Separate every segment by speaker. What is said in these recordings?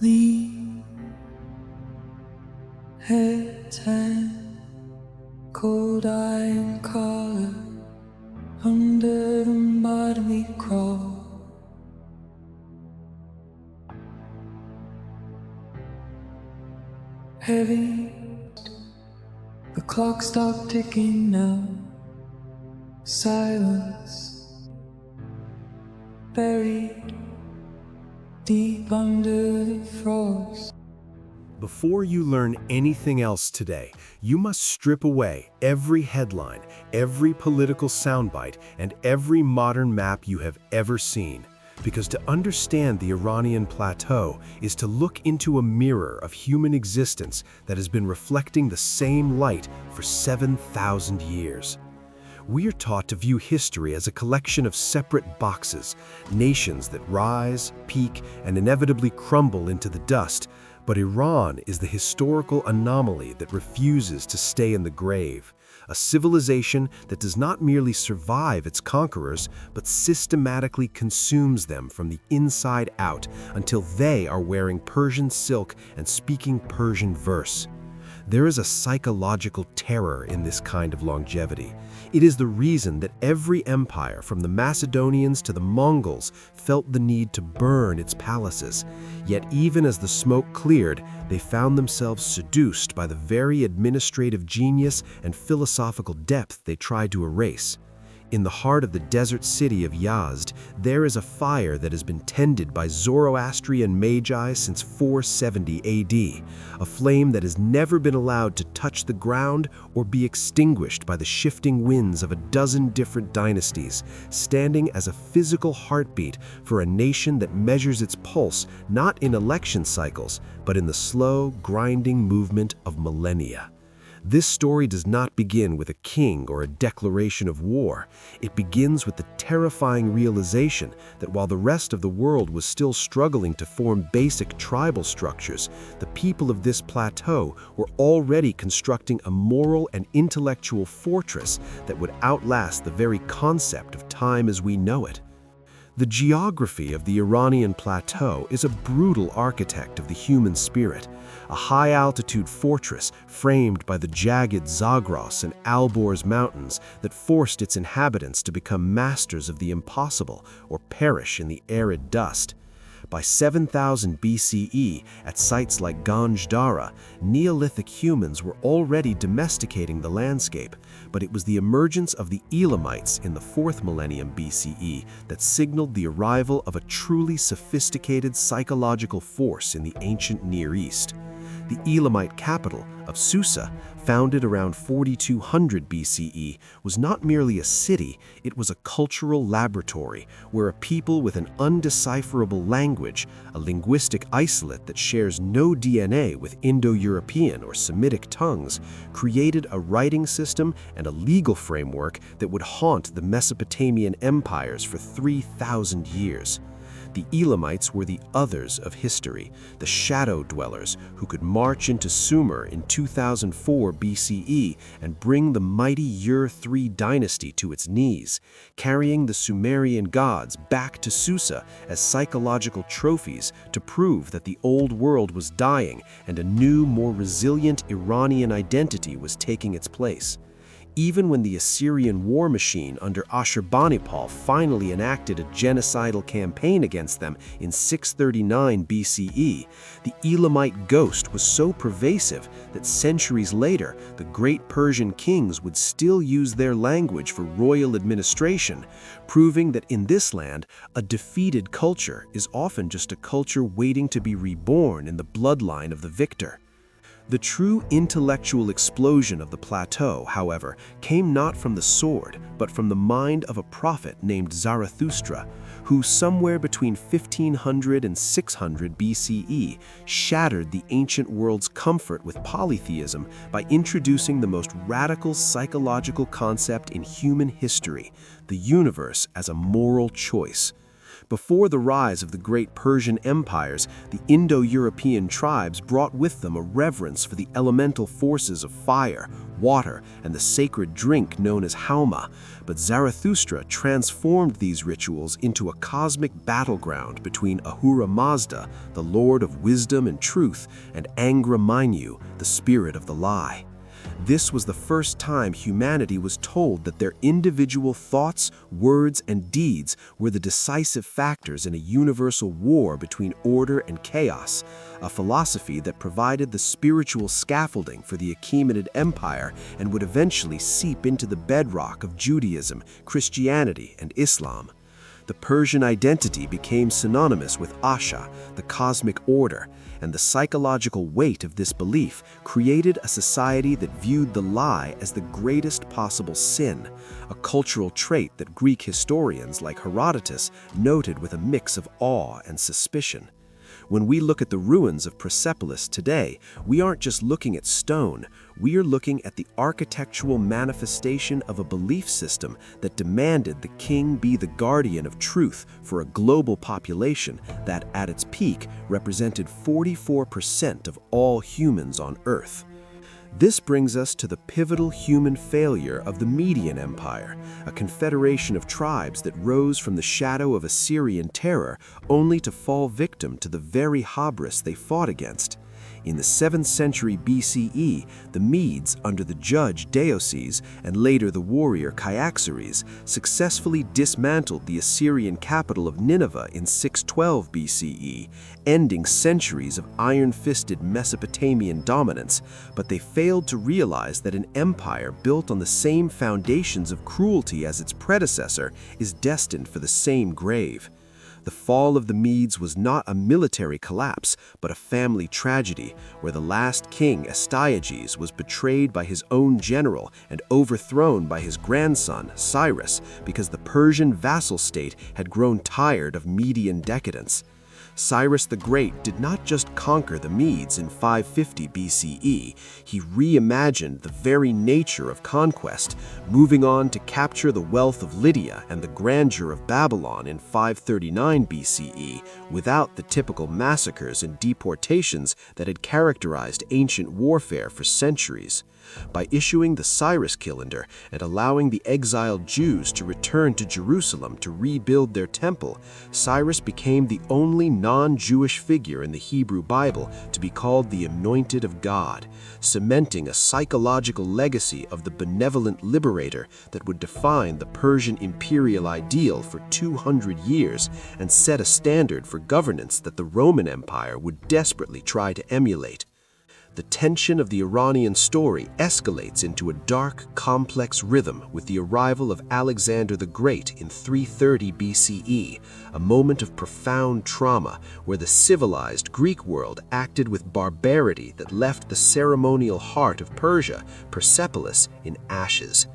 Speaker 1: lean, hair tan, cold eye and collar, under the mud we crawl. Heavy, the clock stopped ticking now. Silence, buried deep under the frost.
Speaker 2: Before you learn anything else today, you must strip away every headline, every political soundbite, and every modern map you have ever seen. Because to understand the Iranian plateau is to look into a mirror of human existence that has been reflecting the same light for 7,000 years. We are taught to view history as a collection of separate boxes, nations that rise, peak, and inevitably crumble into the dust. But Iran is the historical anomaly that refuses to stay in the grave, a civilization that does not merely survive its conquerors, but systematically consumes them from the inside out until they are wearing Persian silk and speaking Persian verse. There is a psychological terror in this kind of longevity. It is the reason that every empire, from the Macedonians to the Mongols, felt the need to burn its palaces. Yet even as the smoke cleared, they found themselves seduced by the very administrative genius and philosophical depth they tried to erase. In the heart of the desert city of Yazd, there is a fire that has been tended by Zoroastrian magi since 470 AD, a flame that has never been allowed to touch the ground or be extinguished by the shifting winds of a dozen different dynasties, standing as a physical heartbeat for a nation that measures its pulse not in election cycles, but in the slow, grinding movement of millennia. This story does not begin with a king or a declaration of war. It begins with the terrifying realization that while the rest of the world was still struggling to form basic tribal structures, the people of this plateau were already constructing a moral and intellectual fortress that would outlast the very concept of time as we know it. The geography of the Iranian plateau is a brutal architect of the human spirit, a high-altitude fortress framed by the jagged Zagros and Alborz mountains that forced its inhabitants to become masters of the impossible or perish in the arid dust. By 7000 BCE, at sites like Ganj Dara, Neolithic humans were already domesticating the landscape, but it was the emergence of the Elamites in the 4th millennium BCE that signaled the arrival of a truly sophisticated psychological force in the ancient Near East. The Elamite capital of Susa, founded around 4200 BCE, was not merely a city, it was a cultural laboratory where a people with an undecipherable language, a linguistic isolate that shares no DNA with Indo-European or Semitic tongues, created a writing system and a legal framework that would haunt the Mesopotamian empires for 3,000 years. The Elamites were the others of history, the shadow dwellers who could march into Sumer in 2004 BCE and bring the mighty Ur-III dynasty to its knees, carrying the Sumerian gods back to Susa as psychological trophies to prove that the old world was dying and a new, more resilient Iranian identity was taking its place. Even when the Assyrian war machine under Ashurbanipal finally enacted a genocidal campaign against them in 639 BCE, the Elamite ghost was so pervasive that centuries later, the great Persian kings would still use their language for royal administration, proving that in this land, a defeated culture is often just a culture waiting to be reborn in the bloodline of the victor. The true intellectual explosion of the plateau, however, came not from the sword, but from the mind of a prophet named Zarathustra, who somewhere between 1500 and 600 BCE shattered the ancient world's comfort with polytheism by introducing the most radical psychological concept in human history, the universe as a moral choice. Before the rise of the great Persian empires, the Indo-European tribes brought with them a reverence for the elemental forces of fire, water, and the sacred drink known as hauma. But Zarathustra transformed these rituals into a cosmic battleground between Ahura Mazda, the Lord of Wisdom and Truth, and Angra Mainyu, the spirit of the lie. This was the first time humanity was told that their individual thoughts, words, and deeds were the decisive factors in a universal war between order and chaos, a philosophy that provided the spiritual scaffolding for the Achaemenid Empire and would eventually seep into the bedrock of Judaism, Christianity, and Islam. The Persian identity became synonymous with Asha, the cosmic order, and the psychological weight of this belief created a society that viewed the lie as the greatest possible sin, a cultural trait that Greek historians like Herodotus noted with a mix of awe and suspicion. When we look at the ruins of Persepolis today, we aren't just looking at stone, we are looking at the architectural manifestation of a belief system that demanded the king be the guardian of truth for a global population that, at its peak, represented 44% of all humans on Earth. This brings us to the pivotal human failure of the Median Empire, a confederation of tribes that rose from the shadow of Assyrian terror only to fall victim to the very hubris they fought against. In the 7th century BCE, the Medes, under the judge Deioces and later the warrior Cyaxares, successfully dismantled the Assyrian capital of Nineveh in 612 BCE, ending centuries of iron-fisted Mesopotamian dominance, but they failed to realize that an empire built on the same foundations of cruelty as its predecessor is destined for the same grave. The fall of the Medes was not a military collapse, but a family tragedy, where the last king, Astyages, was betrayed by his own general and overthrown by his grandson, Cyrus, because the Persian vassal state had grown tired of Median decadence. Cyrus the Great did not just conquer the Medes in 550 BCE, he reimagined the very nature of conquest, moving on to capture the wealth of Lydia and the grandeur of Babylon in 539 BCE without the typical massacres and deportations that had characterized ancient warfare for centuries. By issuing the Cyrus calendar and allowing the exiled Jews to return to Jerusalem to rebuild their temple, Cyrus became the only non-Jewish figure in the Hebrew Bible to be called the Anointed of God, cementing a psychological legacy of the benevolent liberator that would define the Persian imperial ideal for 200 years and set a standard for governance that the Roman Empire would desperately try to emulate. The tension of the Iranian story escalates into a dark, complex rhythm with the arrival of Alexander the Great in 330 BCE, a moment of profound trauma where the civilized Greek world acted with barbarity that left the ceremonial heart of Persia, Persepolis, in ashes.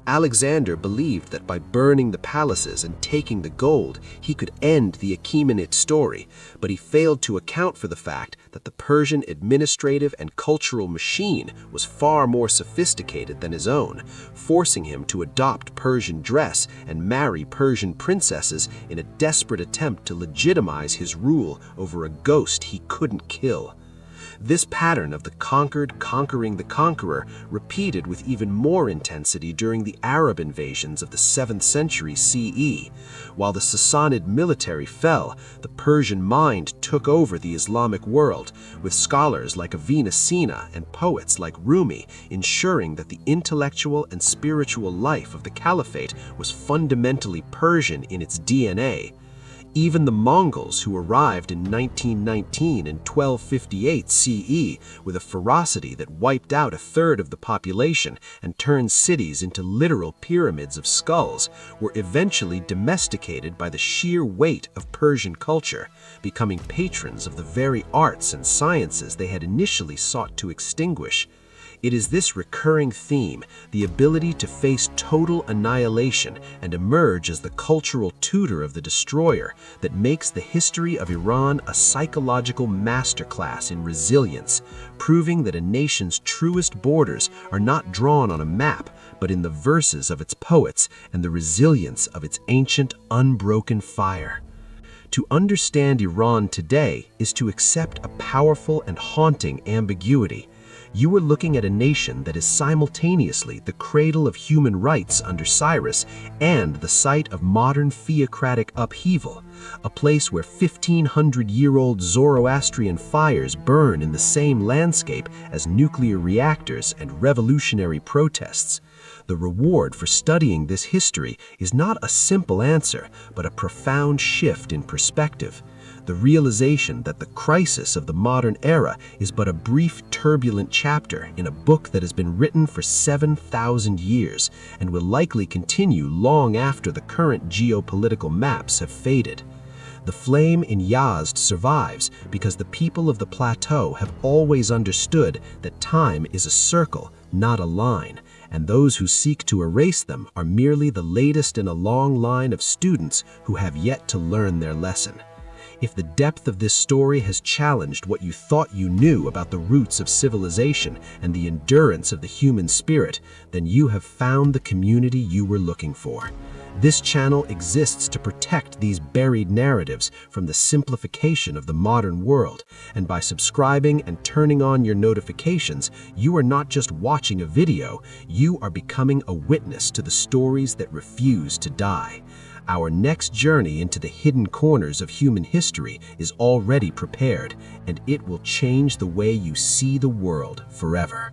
Speaker 2: Alexander believed that by burning the palaces and taking the gold, he could end the Achaemenid story, but he failed to account for the fact that the Persian administrative and cultural machine was far more sophisticated than his own, forcing him to adopt Persian dress and marry Persian princesses in a desperate attempt to legitimize his rule over a ghost he couldn't kill. This pattern of the conquered conquering the conqueror repeated with even more intensity during the Arab invasions of the 7th century CE. While the Sassanid military fell, the Persian mind took over the Islamic world, with scholars like Avicenna and poets like Rumi ensuring that the intellectual and spiritual life of the caliphate was fundamentally Persian in its DNA. Even the Mongols, who arrived in 1919 and 1258 CE with a ferocity that wiped out a third of the population and turned cities into literal pyramids of skulls, were eventually domesticated by the sheer weight of Persian culture, becoming patrons of the very arts and sciences they had initially sought to extinguish. It is this recurring theme, the ability to face total annihilation and emerge as the cultural tutor of the destroyer, that makes the history of Iran a psychological masterclass in resilience, proving that a nation's truest borders are not drawn on a map, but in the verses of its poets and the resilience of its ancient, unbroken fire.
Speaker 3: To understand Iran today is to accept a powerful and haunting ambiguity. You are looking at a nation that is simultaneously the cradle of human rights under Cyrus and the site of modern theocratic upheaval, a place where 1,500-year-old Zoroastrian fires burn in the same landscape as nuclear reactors and revolutionary protests. The reward for studying this history is not a simple answer, but a profound shift in perspective. The realization that the crisis of the modern era is but a brief, turbulent chapter in a book that has been written for 7,000 years and will likely continue long after the current geopolitical maps have faded. The flame in Yazd survives because the people of the plateau have always understood that time is a circle, not a line, and those who seek to erase them are merely the latest in a long line of students who have yet to learn their lesson. If the depth of this story has challenged what you thought you knew about the roots of civilization and the endurance of the human spirit, then you have found the community you were looking for. This channel exists to protect these buried narratives from the simplification of the modern world, and by subscribing and turning on your notifications, you are not just watching a video, you are becoming a witness to the stories that refuse to die. Our next journey into the hidden corners of human history is already prepared, and it will change the way you see the world forever.